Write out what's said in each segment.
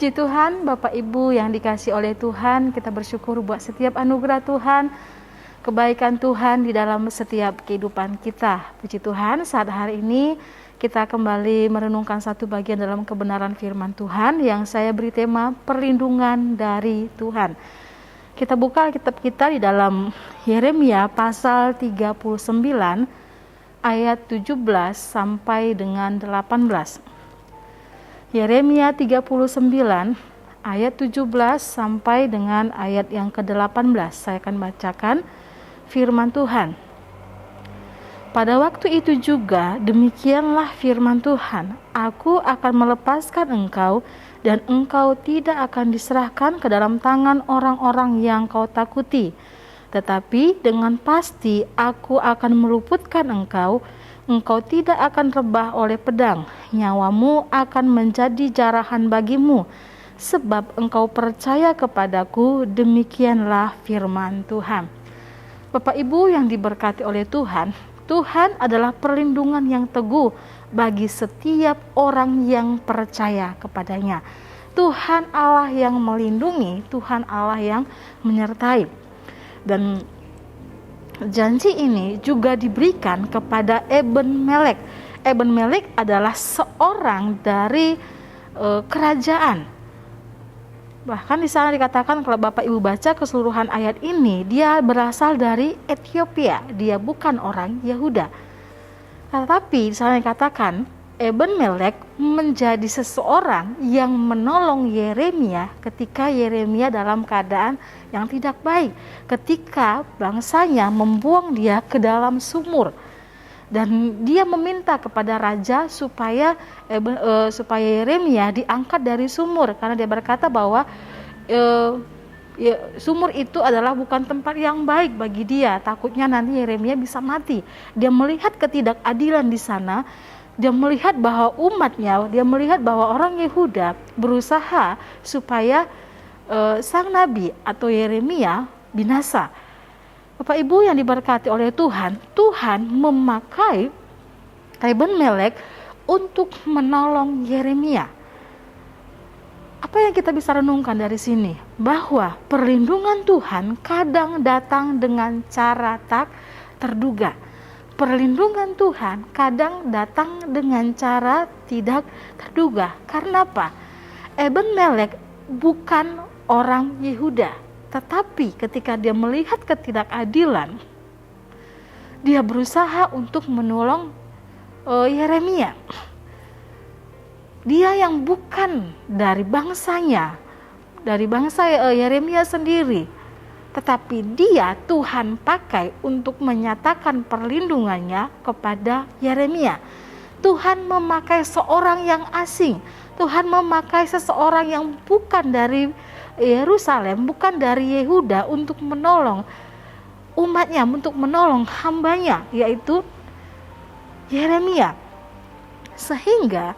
Puji Tuhan, Bapak Ibu yang dikasihi oleh Tuhan, kita bersyukur buat setiap anugerah Tuhan, kebaikan Tuhan di dalam setiap kehidupan kita. Puji Tuhan, saat hari ini kita kembali merenungkan satu bagian dalam kebenaran firman Tuhan yang saya beri tema perlindungan dari Tuhan. Kita buka kitab kita di dalam Yeremia pasal 39 ayat 17 sampai dengan 18. Yeremia 39 ayat 17 sampai dengan ayat yang ke-18. Saya akan bacakan firman Tuhan. Pada waktu itu juga demikianlah firman Tuhan, aku akan melepaskan engkau dan engkau tidak akan diserahkan ke dalam tangan orang-orang yang kau takuti. Tetapi dengan pasti aku akan meluputkan engkau tidak akan rebah oleh pedang, nyawamu akan menjadi jarahan bagimu, sebab engkau percaya kepadaku, demikianlah firman Tuhan. Bapak Ibu yang diberkati oleh Tuhan, Tuhan adalah perlindungan yang teguh bagi setiap orang yang percaya kepadanya. Tuhan Allah yang melindungi, Tuhan Allah yang menyertai. Dan janji ini juga diberikan kepada Eben-Melek. Eben-Melek adalah seorang dari kerajaan. Bahkan di sana dikatakan kalau Bapak Ibu baca keseluruhan ayat ini, dia berasal dari Ethiopia. Dia bukan orang Yehuda. Tetapi di sana dikatakan Eben-Melek menjadi seseorang yang menolong Yeremia ketika Yeremia dalam keadaan yang tidak baik, ketika bangsanya membuang dia ke dalam sumur, dan dia meminta kepada raja supaya Yeremia diangkat dari sumur, karena dia berkata bahwa sumur itu adalah bukan tempat yang baik bagi dia, takutnya nanti Yeremia bisa mati. Dia melihat ketidakadilan di sana. Dia melihat bahwa umatnya, dia melihat bahwa orang Yehuda berusaha supaya sang nabi atau Yeremia binasa. Bapak Ibu yang diberkati oleh Tuhan, Tuhan memakai Eben-Melek untuk menolong Yeremia. Apa yang kita bisa renungkan dari sini? Bahwa perlindungan Tuhan kadang datang dengan cara tak terduga. Perlindungan Tuhan kadang datang dengan cara tidak terduga. Karena apa? Eben-Melek bukan orang Yehuda, tetapi ketika dia melihat ketidakadilan, dia berusaha untuk menolong Yeremia. Dia yang bukan dari bangsanya, dari bangsa Yeremia sendiri, tetapi dia Tuhan pakai untuk menyatakan perlindungannya kepada Yeremia. Tuhan memakai seorang yang asing. Tuhan memakai seseorang yang bukan dari Yerusalem, bukan dari Yehuda untuk menolong umatnya, untuk menolong hambanya, yaitu Yeremia. Sehingga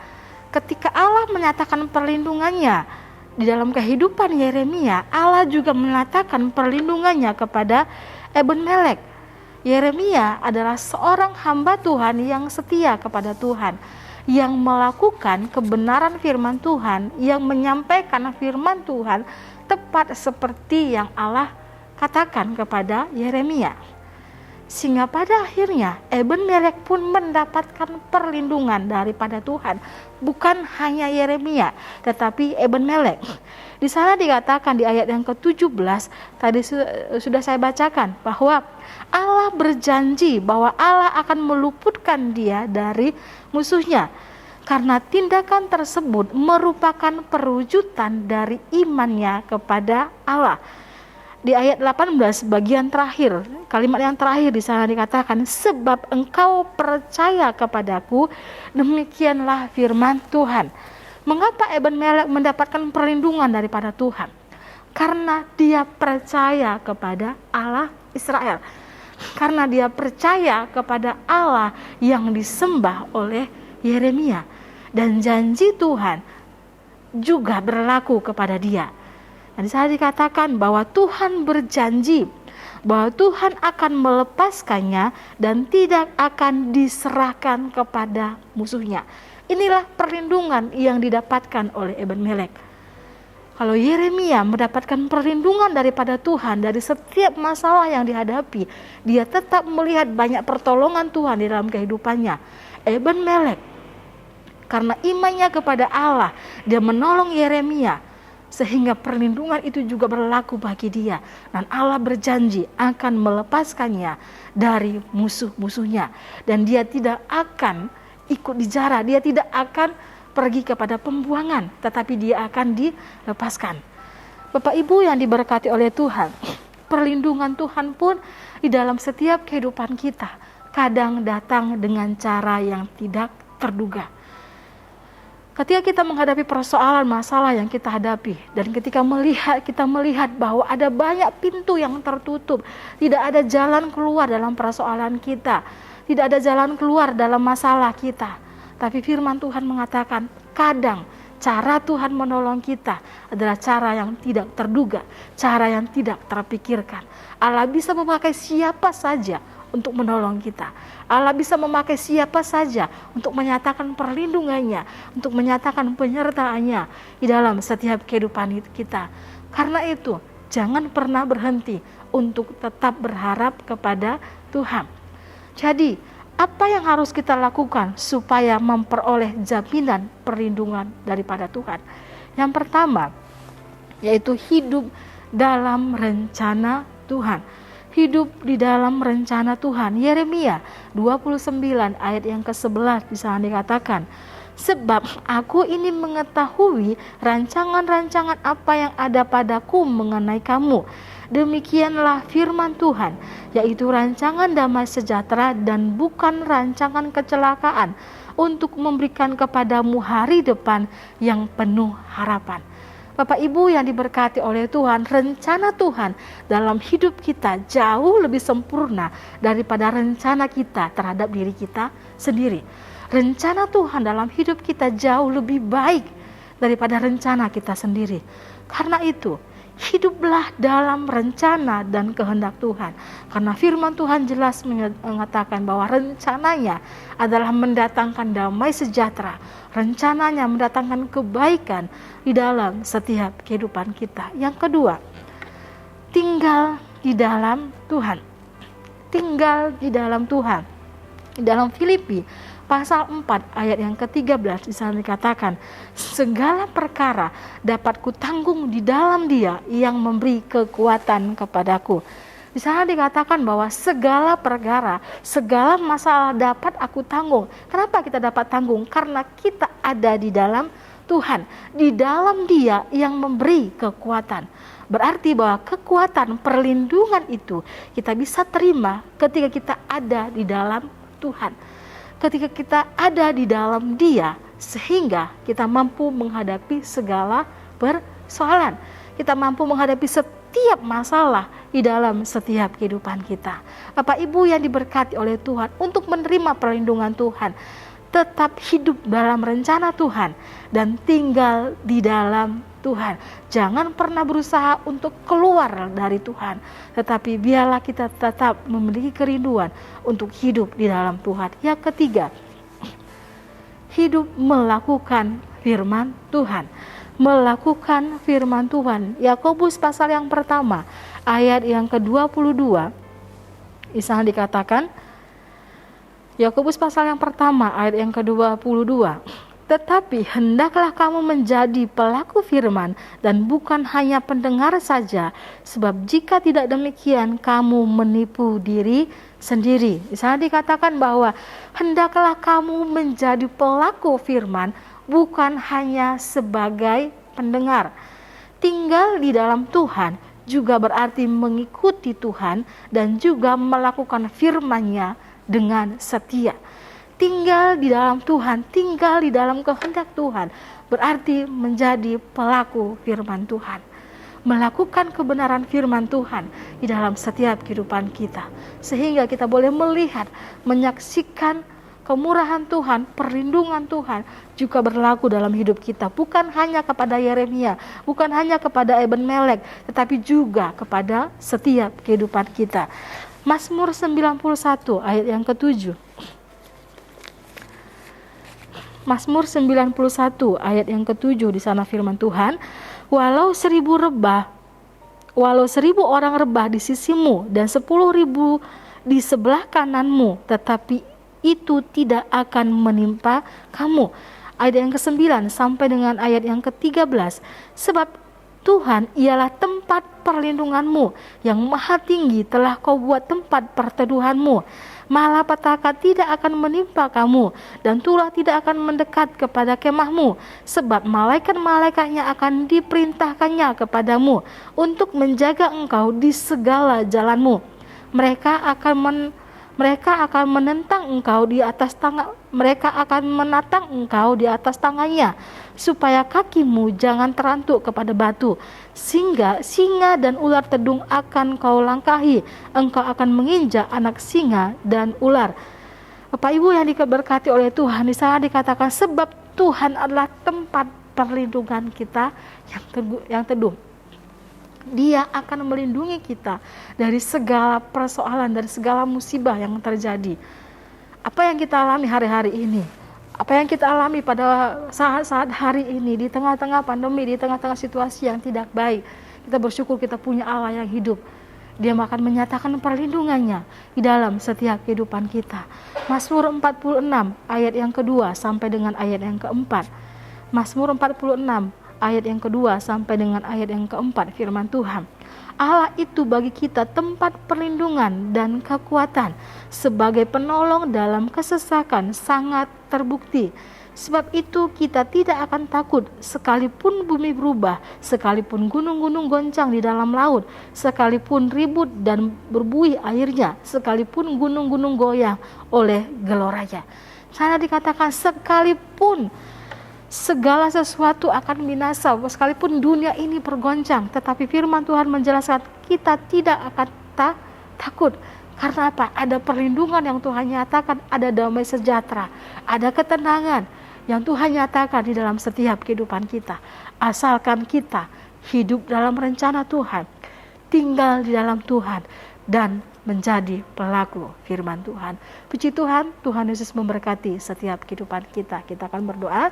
ketika Allah menyatakan perlindungannya di dalam kehidupan Yeremia, Allah juga menyatakan perlindungannya kepada Eben-Melek. Yeremia adalah seorang hamba Tuhan yang setia kepada Tuhan, yang melakukan kebenaran firman Tuhan, yang menyampaikan firman Tuhan tepat seperti yang Allah katakan kepada Yeremia. Sehingga pada akhirnya Eben-Melek pun mendapatkan perlindungan daripada Tuhan. Bukan hanya Yeremia, tetapi Eben-Melek. Di sana dikatakan di ayat yang ke-17, tadi sudah saya bacakan, bahwa Allah berjanji bahwa Allah akan meluputkan dia dari musuhnya. Karena tindakan tersebut merupakan perwujudan dari imannya kepada Allah. Di ayat 18 bagian terakhir, kalimat yang terakhir di sana dikatakan, sebab engkau percaya kepadaku, demikianlah firman Tuhan. Mengapa Eben-Melek mendapatkan perlindungan daripada Tuhan? Karena dia percaya kepada Allah Israel. Karena dia percaya kepada Allah yang disembah oleh Yeremia. Dan janji Tuhan juga berlaku kepada dia. Dan di sana dikatakan bahwa Tuhan berjanji bahwa Tuhan akan melepaskannya dan tidak akan diserahkan kepada musuhnya. Inilah perlindungan yang didapatkan oleh Eben-Melek. Kalau Yeremia mendapatkan perlindungan daripada Tuhan dari setiap masalah yang dihadapi, dia tetap melihat banyak pertolongan Tuhan di dalam kehidupannya. Eben-Melek, karena imannya kepada Allah, dia menolong Yeremia, sehingga perlindungan itu juga berlaku bagi dia. Dan Allah berjanji akan melepaskannya dari musuh-musuhnya. Dan dia tidak akan ikut dijara, dia tidak akan pergi kepada pembuangan, tetapi dia akan dilepaskan. Bapak Ibu yang diberkati oleh Tuhan, perlindungan Tuhan pun di dalam setiap kehidupan kita kadang datang dengan cara yang tidak terduga. Ketika kita menghadapi persoalan masalah yang kita hadapi, dan ketika kita melihat bahwa ada banyak pintu yang tertutup, tidak ada jalan keluar dalam persoalan kita, tidak ada jalan keluar dalam masalah kita. Tapi firman Tuhan mengatakan, kadang cara Tuhan menolong kita adalah cara yang tidak terduga, cara yang tidak terpikirkan. Allah bisa memakai siapa saja untuk menolong kita. Allah bisa memakai siapa saja untuk menyatakan perlindungannya, untuk menyatakan penyertaannya di dalam setiap kehidupan kita. Karena itu, jangan pernah berhenti untuk tetap berharap kepada Tuhan. Jadi, apa yang harus kita lakukan supaya memperoleh jaminan perlindungan daripada Tuhan? Yang pertama, yaitu hidup dalam rencana Tuhan. Hidup di dalam rencana Tuhan. Yeremia 29 ayat yang ke-11 di sana dikatakan, sebab aku ini mengetahui rancangan-rancangan apa yang ada padaku mengenai kamu. Demikianlah firman Tuhan, yaitu rancangan damai sejahtera dan bukan rancangan kecelakaan, untuk memberikan kepadamu hari depan yang penuh harapan. Bapak Ibu yang diberkati oleh Tuhan, rencana Tuhan dalam hidup kita jauh lebih sempurna daripada rencana kita terhadap diri kita sendiri. Rencana Tuhan dalam hidup kita jauh lebih baik daripada rencana kita sendiri. Karena itu, hiduplah dalam rencana dan kehendak Tuhan. Karena firman Tuhan jelas mengatakan bahwa rencananya adalah mendatangkan damai sejahtera. Rencananya mendatangkan kebaikan di dalam setiap kehidupan kita. Yang kedua, tinggal di dalam Tuhan. Tinggal di dalam Tuhan. Di dalam Filipi pasal 4 ayat yang ke-13 di sana dikatakan, segala perkara dapat kutanggung di dalam Dia yang memberi kekuatan kepadaku. Di sana dikatakan bahwa segala perkara, segala masalah dapat aku tanggung. Kenapa kita dapat tanggung? Karena kita ada di dalam Tuhan, di dalam Dia yang memberi kekuatan. Berarti bahwa kekuatan perlindungan itu kita bisa terima ketika kita ada di dalam Tuhan. Ketika kita ada di dalam Dia, sehingga kita mampu menghadapi segala persoalan. Kita mampu menghadapi setiap masalah di dalam setiap kehidupan kita. Bapak Ibu yang diberkati oleh Tuhan, untuk menerima perlindungan Tuhan, tetap hidup dalam rencana Tuhan dan tinggal di dalam Tuhan. Jangan pernah berusaha untuk keluar dari Tuhan, tetapi biarlah kita tetap memiliki kerinduan untuk hidup di dalam Tuhan. Yang ketiga, hidup melakukan firman Tuhan. Melakukan firman Tuhan. Yakobus pasal yang pertama ayat yang ke-22 di sana dikatakan, Yakobus pasal yang pertama ayat yang ke-22, tetapi hendaklah kamu menjadi pelaku firman dan bukan hanya pendengar saja, sebab jika tidak demikian kamu menipu diri sendiri. Di sana dikatakan bahwa hendaklah kamu menjadi pelaku firman, bukan hanya sebagai pendengar. Tinggal di dalam Tuhan juga berarti mengikuti Tuhan dan juga melakukan firman-Nya dengan setia. Tinggal di dalam Tuhan, tinggal di dalam kehendak Tuhan, berarti menjadi pelaku firman Tuhan. Melakukan kebenaran firman Tuhan di dalam setiap kehidupan kita, sehingga kita boleh melihat, menyaksikan kemurahan Tuhan, perlindungan Tuhan juga berlaku dalam hidup kita. Bukan hanya kepada Yeremia, bukan hanya kepada Eben-Melek, tetapi juga kepada setiap kehidupan kita. Mazmur 91 ayat yang ke-7. Mazmur 91 ayat yang ke-7 di sana firman Tuhan, Walau 1000 orang rebah di sisimu dan 10.000 di sebelah kananmu, tetapi itu tidak akan menimpa kamu. Ayat yang ke-9 sampai dengan ayat yang ke-13. Sebab Tuhan ialah tempat perlindunganmu, yang maha tinggi telah kau buat tempat perteduhanmu. Malapetaka tidak akan menimpa kamu, dan tulah tidak akan mendekat kepada kemahmu, sebab malaikat-malaikatnya akan diperintahkannya kepadamu untuk menjaga engkau di segala jalanmu. Mereka akan menentang engkau di atas tangan, mereka akan menatang engkau di atas tangannya, supaya kakimu jangan terantuk kepada batu. Sehingga singa dan ular tedung akan kau langkahi, engkau akan menginjak anak singa dan ular. Bapak Ibu yang diberkati oleh Tuhan, di sana dikatakan sebab Tuhan adalah tempat perlindungan kita yang teduh. Dia akan melindungi kita dari segala persoalan, dari segala musibah yang terjadi. Apa yang kita alami hari-hari ini, apa yang kita alami pada saat-saat hari ini, di tengah-tengah pandemi, di tengah-tengah situasi yang tidak baik, kita bersyukur kita punya Allah yang hidup. Dia akan menyatakan perlindungannya di dalam setiap kehidupan kita. Mazmur 46 ayat yang kedua sampai dengan ayat yang keempat. Mazmur 46 ayat yang kedua sampai dengan ayat yang keempat, firman Tuhan. Allah itu bagi kita tempat perlindungan dan kekuatan, sebagai penolong dalam kesesakan sangat terbukti. Sebab itu kita tidak akan takut, sekalipun bumi berubah, sekalipun gunung-gunung goncang di dalam laut, sekalipun ribut dan berbuih airnya, sekalipun gunung-gunung goyang oleh geloranya. Sana dikatakan sekalipun segala sesuatu akan binasa, sekalipun dunia ini bergoncang, tetapi firman Tuhan menjelaskan kita tidak akan takut. Karena apa? Ada perlindungan yang Tuhan nyatakan, ada damai sejahtera, ada ketenangan yang Tuhan nyatakan di dalam setiap kehidupan kita. Asalkan kita hidup dalam rencana Tuhan, tinggal di dalam Tuhan, dan menjadi pelaku firman Tuhan. Puji Tuhan, Tuhan Yesus memberkati setiap kehidupan kita. Kita akan berdoa.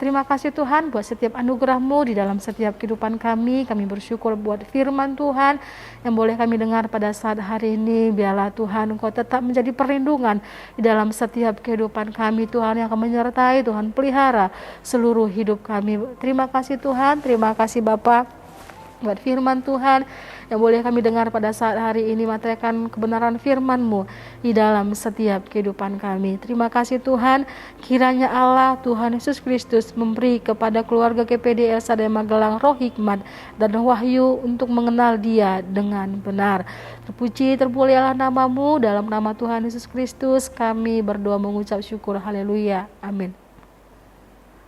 Terima kasih Tuhan buat setiap anugerah-Mu di dalam setiap kehidupan kami. Kami bersyukur buat firman Tuhan yang boleh kami dengar pada saat hari ini. Biarlah Tuhan Engkau tetap menjadi perlindungan di dalam setiap kehidupan kami. Tuhan yang akan menyertai, Tuhan pelihara seluruh hidup kami. Terima kasih Tuhan, terima kasih Bapa buat firman Tuhan yang boleh kami dengar pada saat hari ini. Materaikan kebenaran firman-Mu di dalam setiap kehidupan kami. Terima kasih Tuhan, kiranya Allah Tuhan Yesus Kristus memberi kepada keluarga GPD El Shaddai Magelang roh hikmat dan wahyu untuk mengenal Dia dengan benar. Terpuji terpujilah nama-Mu, dalam nama Tuhan Yesus Kristus kami berdoa mengucap syukur. Haleluya, amin.